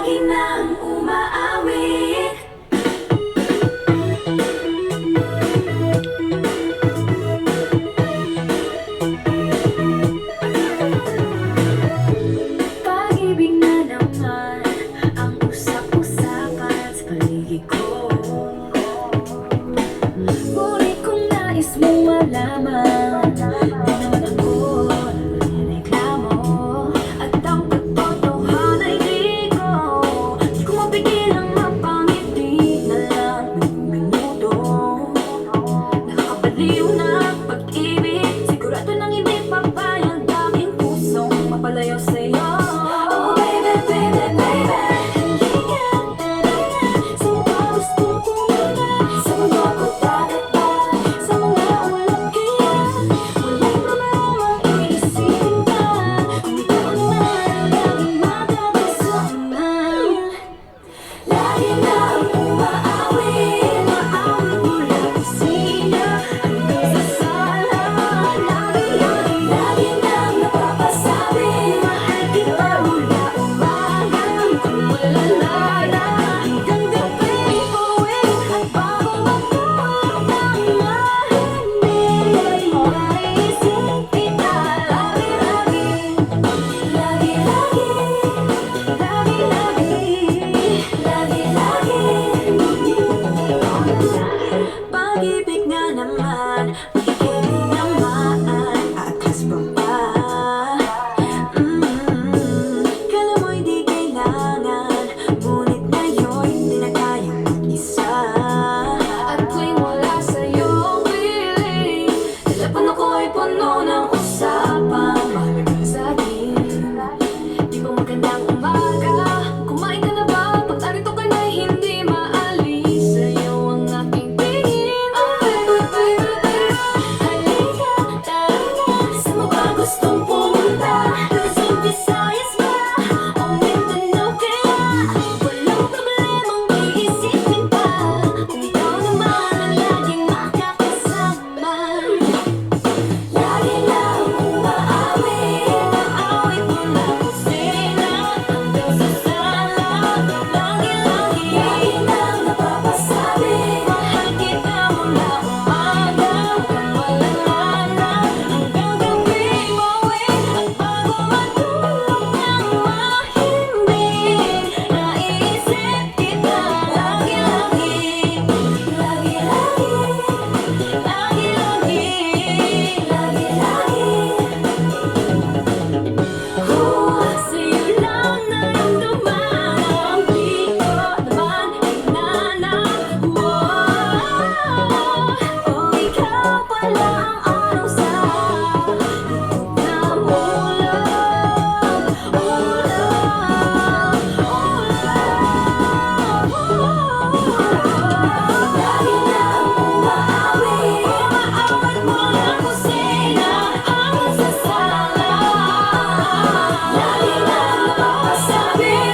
lagi nang umaawit. Pag-ibig na naman ang usap-usapan sa paligid ko. Ngunit kung nais mong malaman, di naman ako nireklamo. At ang katotohanan ay di ko mapigilang mapangiti na lang ng minuto. Nakakabaliw na pag-ibig, sigurado nang hindi papayag aking pusong mapalayo sa'yo. Oh baby, baby, baby, halika, tara na sa mga gustong pumunta, sa mga kutatapat, sa mga ulap kaya walang problemang iisipin ka, kung ikaw naman ang laging makakasama. Lagi nang umaawit, maawit mula kusina hanggang sa sala. Lagi nang napapasabi, mahal kita mula umaga hanggang malalala. Hanggang gabi, uwing at bago matulog ng mahimbing, naisip kita lagi-lagi. Lagi-lagi, pag-ibig nga naman, makikinig naman, atras pa ba? Kala mo'y di kailangan, ngunit ngayon'y di na kayang mag-isa. At tuwing wala sa'yong piling, telepono ko'y puno ng usapang mahalaga sa'kin. Di ba magandang umaga? Kumain ka na ba? Pag narito ka na'y hindi maalis sa'yo ang aking tingin. Oh baby, baby, baby, halika, tara na sa mga gustong pumunta. Luzon, Visayas ba? O Mindanao kaya? Walang problemang iisipin pa, kung ikaw naman ang laging makakasama. Lagi lang umaawit, maawit mula kusina hanggang sa sala. Lagi nang napapasabi, mahal kita mula umaga hanggang malalala. Hanggang gabi, mauwi at bago matulog ng mahimbing, naisip kita lagi-lagi. Sa'yo lang naramdaman, di ko naman hinanap. Oh, ikaw pala ang araw sa likod ng ulap. Lagi nang umaawit, maawit mula kusina hanggang sa sala. Lagi nang napapasabi,